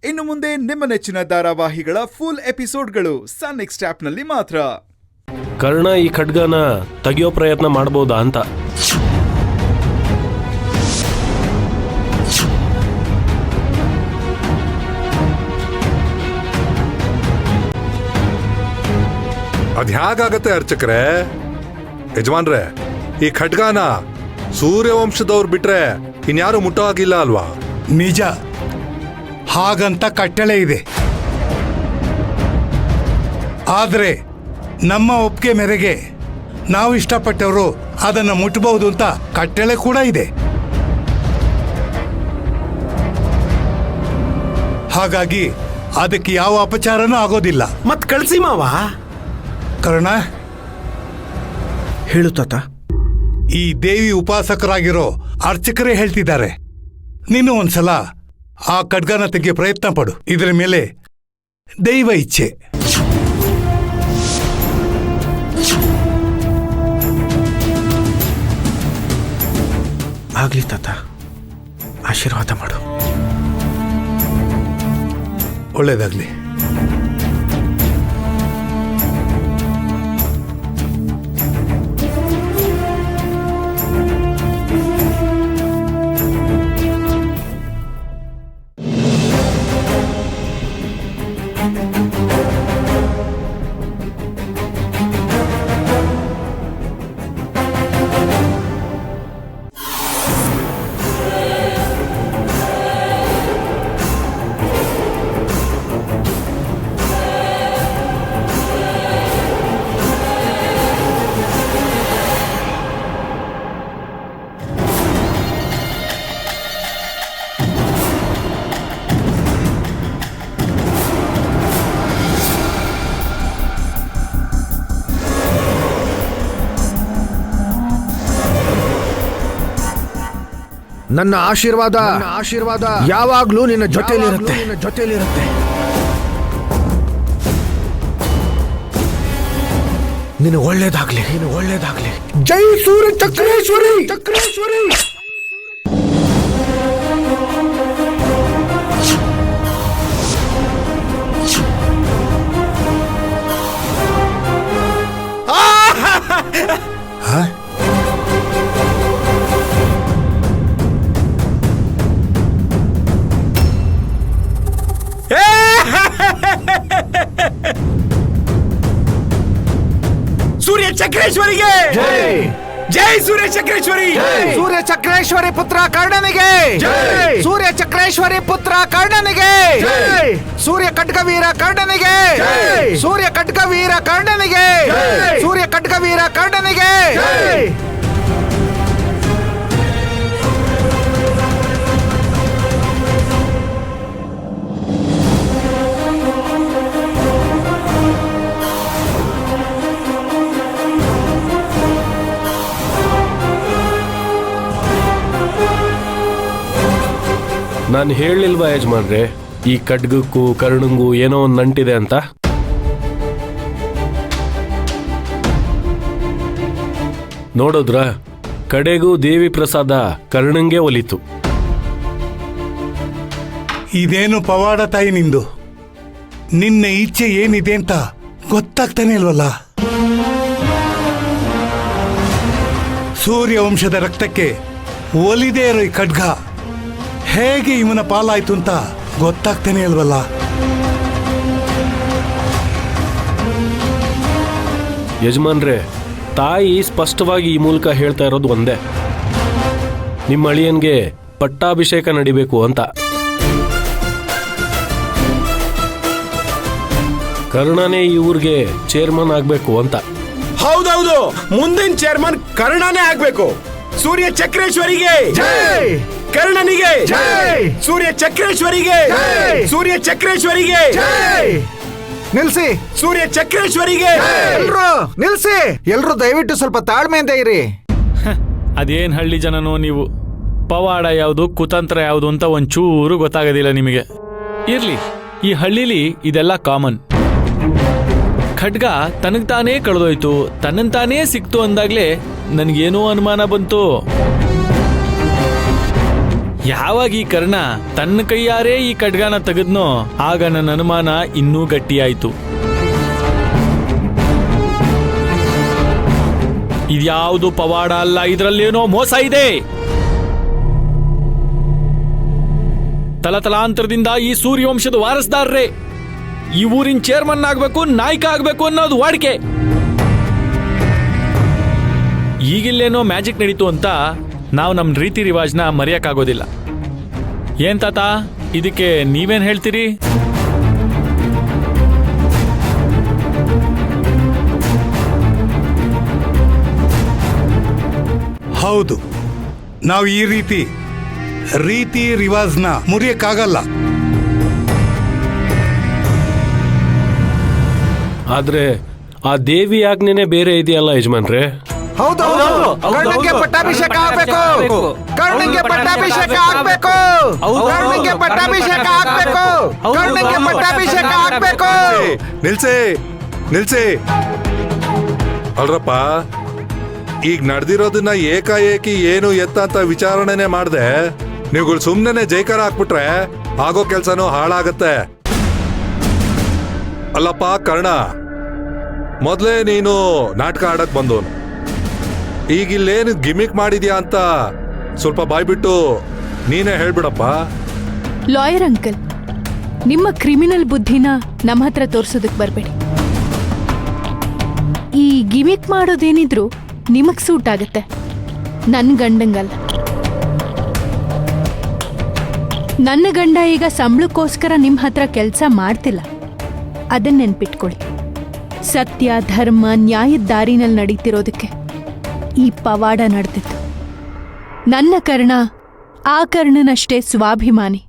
ಇನ್ನು ಮುಂದೆ ನಿಮ್ಮ ನೆಚ್ಚಿನ ಧಾರಾವಾಹಿಗಳ ಫುಲ್ ಎಪಿಸೋಡ್ಗಳು ಸನ್ ನೆಕ್ಸ್ಟ್ ಆಪ್ನಲ್ಲಿ ಮಾತ್ರ. ಕರ್ಣ ಈ ಖಡ್ಗನ ತೆಗೆಯೋ ಪ್ರಯತ್ನ ಮಾಡ್ಬೋದಾ ಅಂತ. ಅದ್ ಹೇಗಾಗತ್ತೆ ಅರ್ಚಕ್ರೆ? ಯಜಮಾನ್ರೆ, ಈ ಖಡ್ಗಾನ ಸೂರ್ಯವಂಶದವ್ರು ಬಿಟ್ರೆ ಇನ್ಯಾರು ಮುಟ್ಟೋ ಆಗಿಲ್ಲ ಅಲ್ವಾ? ನಿಜ, ಹಾಗಂತ ಕಟ್ಟಳೆ ಇದೆ. ಆದರೆ ನಮ್ಮ ಒಪ್ಪಿಗೆ ಮೇರೆಗೆ ನಾವು ಇಷ್ಟಪಟ್ಟವರು ಅದನ್ನು ಮುಟ್ಟಬಹುದು ಅಂತ ಕಟ್ಟಳೆ ಕೂಡ ಇದೆ. ಹಾಗಾಗಿ ಅದಕ್ಕೆ ಯಾವ ಅಪಚಾರನೂ ಆಗೋದಿಲ್ಲ. ಮತ್ ಕಳ್ಸಿ ಮಾವ. ಕರ್ಣ, ಹೇಳು ತಾತ. ಈ ದೇವಿ ಉಪಾಸಕರಾಗಿರೋ ಅರ್ಚಕರೇ ಹೇಳ್ತಿದ್ದಾರೆ, ನೀನು ಒಂದ್ಸಲ ಆ ಖಡ್ಗನ ತೆಗೆಯೋ ಪ್ರಯತ್ನ ಪಡು. ಇದರ ಮೇಲೆ ದೈವ ಇಚ್ಛೆ. ಆಗ್ಲಿ ತಾತ, ಆಶೀರ್ವಾದ ಮಾಡು. ಒಳ್ಳೇದಾಗ್ಲಿ. ನನ್ನ ಆಶೀರ್ವಾದ ಯಾವಾಗ್ಲೂ ನಿನ್ನ ಜೊತೆಲಿರುತ್ತೆ. ನಿನಗೆ ಒಳ್ಳೇದಾಗ್ಲಿ. ಜೈ ಸೂರ್ಯ ಚಕ್ರೇಶ್ವರಿ. ಸೂರ್ಯ ಚಕ್ರೇಶ್ವರಿಗೆ ಜೈ. ಸೂರ್ಯ ಚಕ್ರೇಶ್ವರಿ. ಸೂರ್ಯ ಚಕ್ರೇಶ್ವರಿ ಪುತ್ರ ಕರ್ಣನಿಗೆ ಜೈ. ಸೂರ್ಯ ಚಕ್ರೇಶ್ವರಿ ಪುತ್ರ ಕರ್ಣನಿಗೆ ಜೈ. ಸೂರ್ಯ ಖಡ್ಗವೀರ ಕರ್ಣನಿಗೆ ಜೈ. ಸೂರ್ಯ ಖಡ್ಗವೀರ ಕರ್ಣನಿಗೆ ಜೈ. ಸೂರ್ಯ ಖಡ್ಗವೀರ ಕರ್ಣನಿಗೆ ಜೈ. ನಾನು ಹೇಳಿಲ್ವಾ ಯಜಮಾನ್ರೆ, ಈ ಖಡ್ಗಕ್ಕೂ ಕರ್ಣಂಗೂ ಏನೋ ಒಂದು ನಂಟಿದೆ ಅಂತ? ನೋಡೋದ್ರ, ಕಡೆಗೂ ದೇವಿ ಪ್ರಸಾದ ಕರ್ಣಂಗೆ ಒಲಿತು. ಇದೇನು ಪವಾಡ ತಾಯಿ ನಿಂದು? ನಿನ್ನ ಇಚ್ಛೆ ಏನಿದೆ ಅಂತ ಗೊತ್ತಾಗ್ತಾನೆ ಇಲ್ವಲ್ಲ. ಸೂರ್ಯವಂಶದ ರಕ್ತಕ್ಕೆ ಒಲಿದೇ ಇರೋ ಈ ಖಡ್ಗ ಹೇಗೆ ಇವನ ಪಾಲಾಯ್ತು ಅಂತ ಗೊತ್ತಾಗ್ತಾನೆ ಇಲ್ವಲ್ಲ. ಯಜಮಾನ್ರೆ, ತಾಯಿ ಸ್ಪಷ್ಟವಾಗಿ ಈ ಮೂಲಕ ಹೇಳ್ತಾ ಇರೋದು ಒಂದೇ, ನಿಮ್ಮ ಅಳಿಯನ್ಗೆ ಪಟ್ಟಾಭಿಷೇಕ ನಡಿಬೇಕು ಅಂತ. ಕರ್ಣನೇ ಈ ಊರಿಗೆ ಚೇರ್ಮನ್ ಆಗ್ಬೇಕು ಅಂತ. ಹೌದೌದು, ಮುಂದಿನ ಚೇರ್ಮನ್ ಕರ್ಣನೇ ಆಗ್ಬೇಕು. ಸೂರ್ಯ ಚಕ್ರೇಶ್ವರಿಗೆ ಜೈ. ಕರ್ಣನಿಗೆ ಜೈ. ಸೂರ್ಯ ಚಕ್ರೇಶ್ವರಿಗೆ ಜೈ. ಸೂರ್ಯ ಚಕ್ರೇಶ್ವರಿಗೆ ಜೈ. ನಿಲ್ಸಿ. ಸೂರ್ಯ ಚಕ್ರೇಶ್ವರಿಗೆ ಎಲ್ರು ನಿಲ್ಸಿ. ಎಲ್ರು ದಯವಿಟ್ಟು ಸ್ವಲ್ಪ ತಾಳ್ಮೆಯಿಂದ ಇರಿ. ಅದೇನ್ ಹಳ್ಳಿ ಜನನೋ ನೀವು. ಪವಾಡ ಯಾವುದು ಕುತಂತ್ರ ಯಾವುದು ಅಂತ ಒಂಚೂರು ಗೊತ್ತಾಗೋದಿಲ್ಲ ನಿಮಗೆ. ಇರ್ಲಿ, ಈ ಹಳ್ಳಿಲಿ ಇದೆಲ್ಲ ಕಾಮನ್. ಖಡ್ಗ ತನಗ್ತಾನೇ ಕಳೆದೋಯ್ತು, ತನ್ನಂತಾನೇ ಸಿಕ್ತು ಅಂದಾಗ್ಲೇ ನನಗೇನೋ ಅನುಮಾನ ಬಂತು. ಯಾವಾಗ ಈ ಕರ್ಣ ತನ್ನ ಕೈಯಾರೇ ಈ ಖಡ್ಗನ ತೆಗೆದ್ನೋ ಆಗ ನನ್ನ ಅನುಮಾನ ಇನ್ನೂ ಗಟ್ಟಿಯಾಯಿತು. ಇದ್ಯಾವುದು ಪವಾಡ ಅಲ್ಲ, ಇದರಲ್ಲೇನೋ ಮೋಸ ಇದೆ. ತಲತಲಾಂತರದಿಂದ ಈ ಸೂರ್ಯವಂಶದ ವಾರಸ್ದಾರರೇ ಈ ಊರಿನ ಚೇರ್ಮನ್ ಆಗ್ಬೇಕು, ನಾಯಕ ಆಗ್ಬೇಕು ಅನ್ನೋದು ವಾಡಿಕೆ. ಈಗಿಲ್ಲೇನೋ ಮ್ಯಾಜಿಕ್ ನಡೀತು ಅಂತ ನಾವು ನಮ್ಮ ರೀತಿ ರಿವಾಜ್ನ ಮರೆಯಕ್ಕಾಗೋದಿಲ್ಲ. ಏನ್ ತಾತ, ಇದಕ್ಕೆ ನೀವೇನ್ ಹೇಳ್ತೀರಿ? ಹೌದು, ನಾವು ಈ ರೀತಿ ರಿವಾಜ್ನ ಮುರಿಯಕ್ಕಾಗಲ್ಲ. ಆದ್ರೆ ಆ ದೇವಿ ಆಜ್ಞೆನೆ ಬೇರೆ ಇದೆಯಲ್ಲ ಯಜಮಾನ್ರೆ. ಹೌದು, ಕರ್ಣಂಗೆ ಪಟ್ಟಾಭಿಷೇಕ ಆಗ್ಬೇಕು, ಕರ್ಣಂಗೆ ಪಟ್ಟಾಭಿಷೇಕ ಆಗ್ಬೇಕು, ಕರ್ಣಂಗೆ ಪಟ್ಟಾಭಿಷೇಕ ಆಗ್ಬೇಕು, ಕರ್ಣಂಗೆ ಪಟ್ಟಾಭಿಷೇಕ ಆಗ್ಬೇಕು. ನಿಲ್ಸಿ ಅಲ್ರಪ್ಪ, ಈಗ ನಡೆದಿರೋದನ್ನ ಏಕಾಏಕಿ ಏನು ಎತ್ತ ಅಂತ ವಿಚಾರಣೆನೆ ಮಾಡ್ದೆ ನೀವುಗಳು ಸುಮ್ನೆ ಜೈಕಾರ ಹಾಕ್ಬಿಟ್ರೆ ಆಗೋ ಕೆಲ್ಸನೂ ಹಾಳಾಗತ್ತೆ. ಅಲ್ಲಪ್ಪ ಕರ್ಣ, ಮೊದ್ಲೇ ನೀನು ನಾಟಕ ಆಡಕ್ ಬಂದವನು, ಈಗಿಲ್ಲೇನು ಗಿಮಿಕ್ ಮಾಡಿದ್ಯಾ ಅಂತ ಸ್ವಲ್ಪ ಬಾಯ್ಬಿಟ್ಟು ನೀನೇ ಹೇಳ್ಬಿಡಪ್ಪ. ಲಾಯರ್ ಅಂಕಲ್, ನಿಮ್ಮ ಕ್ರಿಮಿನಲ್ ಬುದ್ಧಿನ ನಮ್ಮ ಹತ್ರ ತೋರ್ಸೋದಕ್ ಬರ್ಬೇಡಿ. ಈ ಗಿಮಿಕ್ ಮಾಡೋದೇನಿದ್ರು ನಿಮಗ್ ಸೂಟ್ ಆಗತ್ತೆ, ನನ್ ಗಂಡಂಗಲ್ಲ. ನನ್ನ ಗಂಡ ಈಗ ಸಂಬಳಕ್ಕೋಸ್ಕರ ನಿಮ್ ಹತ್ರ ಕೆಲಸ ಮಾಡ್ತಿಲ್ಲ, ಅದನ್ನ ನೆನ್ಪಿಟ್ಕೊಳ್ಳಿ. ಸತ್ಯ, ಧರ್ಮ, ನ್ಯಾಯದ ದಾರಿನಲ್ಲಿ ನಡೀತಿರೋದಕ್ಕೆ ಈ ಪವಾಡ ನಡೆದಿತ್ತು. ನನ್ನ ಕರ್ಣ ಆ ಕರ್ಣನಷ್ಟೇ ಸ್ವಾಭಿಮಾನಿ.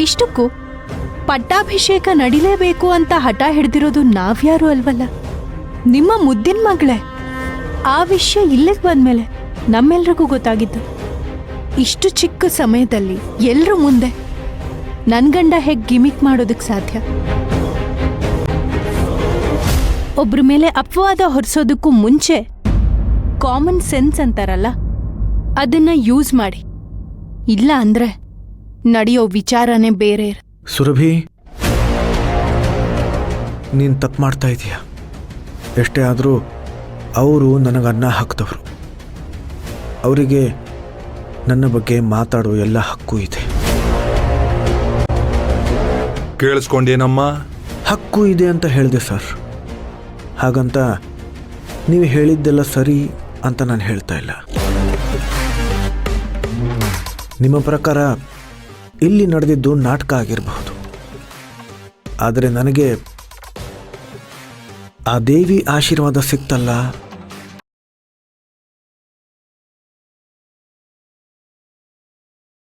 ಇಷ್ಟಕ್ಕೂ ಪಟ್ಟಾಭಿಷೇಕ ನಡಿಲೇಬೇಕು ಅಂತ ಹಠ ಹಿಡ್ದಿರೋದು ನಾವ್ಯಾರು ಅಲ್ವಲ್ಲ, ನಿಮ್ಮ ಮುದ್ದಿನ ಮಗಳೇ. ಆ ವಿಷಯ ಇಲ್ಲಿಗೆ ಬಂದ್ಮೇಲೆ ನಮ್ಮೆಲ್ರಿಗೂ ಗೊತ್ತಾಗಿದ್ದು. ಇಷ್ಟು ಚಿಕ್ಕ ಸಮಯದಲ್ಲಿ ಎಲ್ರೂ ಮುಂದೆ ನನ್ ಗಂಡ ಹೇಗ್ ಗಿಮಿಕ್ ಮಾಡೋದಕ್ ಸಾಧ್ಯ? ಒಬ್ರ ಮೇಲೆ ಅಪವಾದ ಹೊರಿಸೋದಕ್ಕೂ ಮುಂಚೆ ಕಾಮನ್ ಸೆನ್ಸ್ ಅಂತಾರಲ್ಲ, ಅದನ್ನ ಯೂಸ್ ಮಾಡಿ. ಇಲ್ಲ ಅಂದ್ರೆ ನಡೆಯೋ ವಿಚಾರನೇ ಬೇರೆ. ಸುರಭಿ, ನೀನು ತಪ್ಪು ಮಾಡ್ತಾ ಇದೀಯ. ಎಷ್ಟೇ ಆದರೂ ಅವರು ನನಗೆ ಅನ್ನ ಹಾಕಿದವರು, ಅವರಿಗೆ ನನ್ನ ಬಗ್ಗೆ ಮಾತಾಡೋ ಎಲ್ಲ ಹಕ್ಕು ಇದೆ. ಕೇಳಿಸ್ಕೊಂಡೇನಮ್ಮ? ಹಕ್ಕು ಇದೆ ಅಂತ ಹೇಳಿದೆ ಸರ್. ಹಾಗಂತ ನೀವು ಹೇಳಿದ್ದೆಲ್ಲ ಸರಿ ಅಂತ ನಾನು ಹೇಳ್ತಾ ಇಲ್ಲ. ನಿಮ್ಮ ಪ್ರಕಾರ ಇಲ್ಲಿ ನಡೆದಿದ್ದು ನಾಟಕ ಆಗಿರಬಹುದು, ಆದರೆ ನನಗೆ ಆ ದೇವಿ ಆಶೀರ್ವಾದ ಸಿಕ್ತಲ್ಲ,